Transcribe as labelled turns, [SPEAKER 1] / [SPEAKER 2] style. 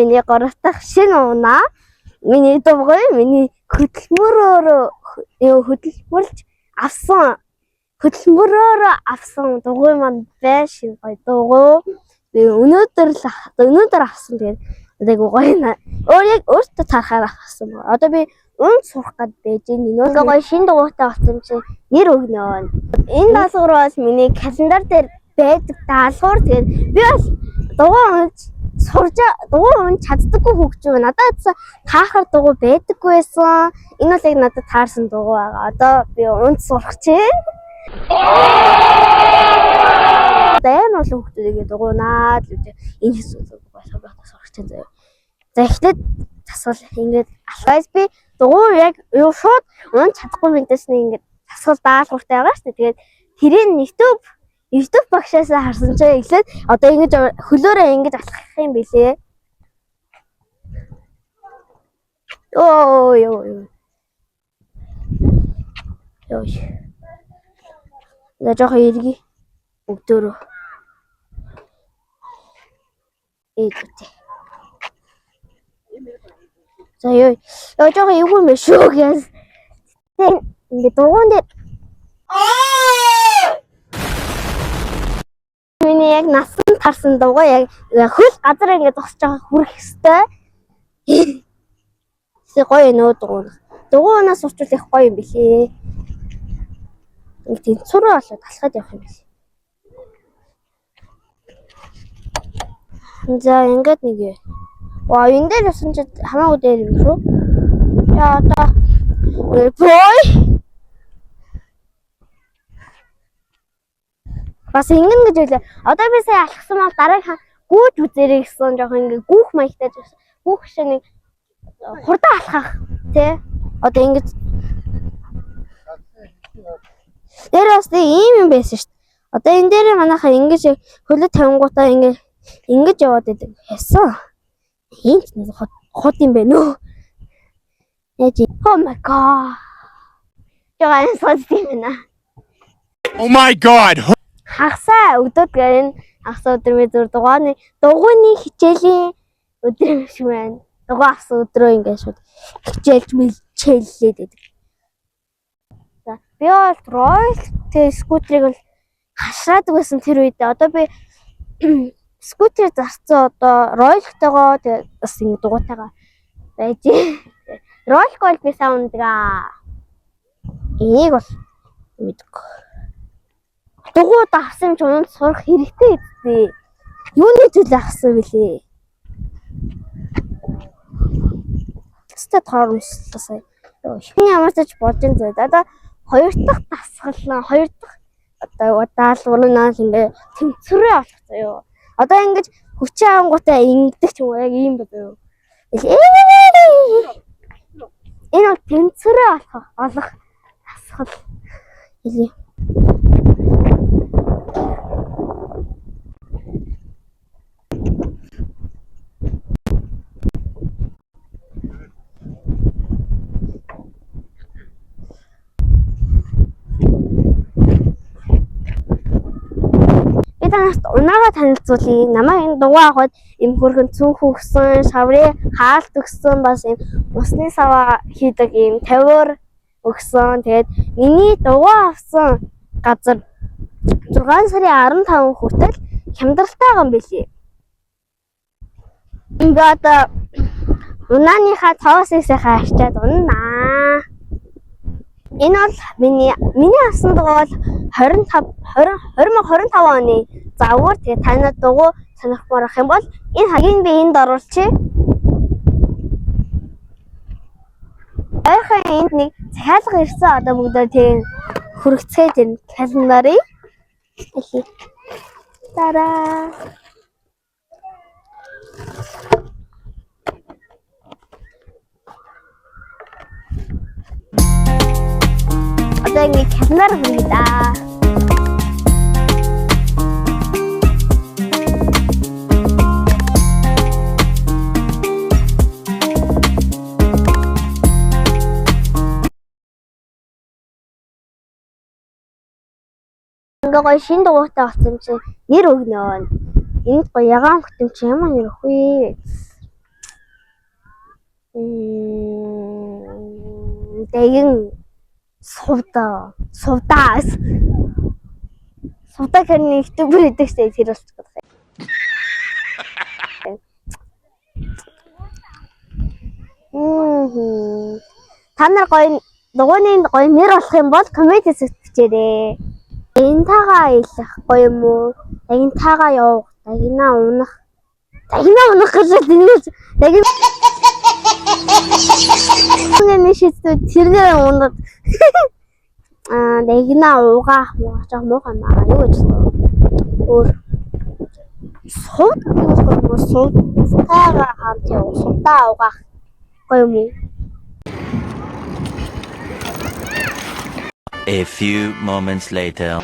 [SPEAKER 1] миний горовтах шинэ унаа. Миний дугуй миний хөдөлмөрөөр авсан дугуй маань байж шинэ гоё дугуй. Би өнөөдөр авсан тэгээд айгу гоё наа. Өөртөө тарахаар авсан. Одоо би өнц сурах гээд байж энэ гоё шинэ дугуйтай болсон чи нэр өгнө. Энэ даалгавар бол миний календар дээр байдаг даалгавар. Тэгээд би бол дугуй унж чаддаггүй хөгжөө. Надад таахаар дугуй байдаггүй байсан. Энэ бол яг надад таарсан дугуй байгаа. Одоо би унж сурах чинь. Амар олон хөгжөөгээ дугуйнаад энэ хэсэг дугуй сурах чинь заяа. За эхлээд засвал ингээд алхаас би дугуй яг шууд унж чадахгүй мэдээс нэг ингээд засвал даалгавартай байгаа шүү дээ. Тэгээд тэрийг YouTube багшаас харсан чинь эхлээд одоо ингэж хөлөөрөө ингэж алхах юм билээ. Йоо. За жоохон эргий өгдөөрөө. Эйгтэй. За ёо жоохон эвгүй юм шүү гэж. Тэг ингээд дугуйн дээр миний яг насан тарсан дугуй яг хөл газар ингээд зогсож байгаа хүрэх хэвээр. Тэг гоё нөө дугуй. Дугуйнаас уучвал их гоё юм билээ. Нэг тэнцвэрээ болоод алхаад явах юм билээ. За ингээд нэг юм. Энэ дээр явсан чи хамаагүй дээр юм шүү. Яа одоо бой. Бас ингэн гэж байлаа. Одоо би сая алхсан бол дараагийн гүйж үзээрэй гэсэн жоохон ингээ гүүх маягтай гэсэн. Гүүх шиг нэг хурдан алхах тий. Одоо ингэж дээр бас нэг ийм юм байсан шүү дээ. Одоо энэ дээр манайхаа ингэж хөлөд тавингуудаа ингэж яваад байдаг хэвсэн. Ийм ч хот юм бэ нөө. Oh my god. Яагаад сонс тийм ээ.
[SPEAKER 2] Oh my god.
[SPEAKER 1] Хагасаа өгдөөд гэн хагасаа өдөр ми зүр дугуйны хичээлийн өдөр юм шиг байна. Дугуй авсан өдрөө ингээд шууд хичээлж мэлчээллээд байдаг. За би бол Royal скутерийг бол хашаадаг байсан тэр үедээ. Одоо би скутер зарцсан одоо Royal-тойгоо тэгээ бас ингэ дугуйтайгаа байж. Royal бол би саундгаа. Энийг бол мэдгүй. Дугуй авсан ч унаж сурах хэрэгтэй эцтэй. Юуны зүйл авсан бэлээ. Тэстэ тооромслаа. Ихний ямар ч болж энэ зүйл. Одоо хоёр дахь дасгал, хоёр дахь одоо даалгавар нь ингээ тэнцвэрээ олох заяа. Одоо ингэж хүчээ ангуутай ингэдэг ч юм уу яг ийм байна. Энэ бол тэнцвэрээ олох дасгал. Хэлий. Унаага танилцуулъя. Намайг энэ дугуй авахд эм хөргөн цүнх өгсөн, шаврын хаалт өгсөн, бас энэ усны саваа хийдэг ийм тавиур өгсөн. Тэгээд миний дугуй авсан газар 6 сарын 15 хүртэл хямдралтай байгаа юм билий. Ингээд унааныхаа цоосынхаа ачаад уннаа. Энэ бол миний авсан дугуй бол 2025 оны завуур. Тэгээ танад дугуй сонирхмоор ах юм бол энэ хагийг би энд оруулчих. Ойрхон энд нэг захиалга ирсэн. Одоо бүгдөө тийм хүргэцгээд энэ календарыг. Тараа. Одоо ингэ календар хүргье да. Ингээ гоё шин дугуйтай болсон чи нэр өгнө. Энд гоё ягаан хөтөмч ямар нэр өгөх вэ? Дэгэн сувдаа хэрний ютубер эдэгтэй тэр болчиход байна. Та нар дугуйны гоё нэр болох юм бол коммент бичээрэй. Дагнтайгаа аялах гоё юм уу? Дагнтайгаа явах, дагнаа унах гэж дагнаа нэг шийдвэр тэрнээ унаад дагнаа уугаах жоох муухай маа юу гэж өөр сувтайгаа хамт явах, сувтаа уугаах гоё юм уу?
[SPEAKER 3] A few moments later.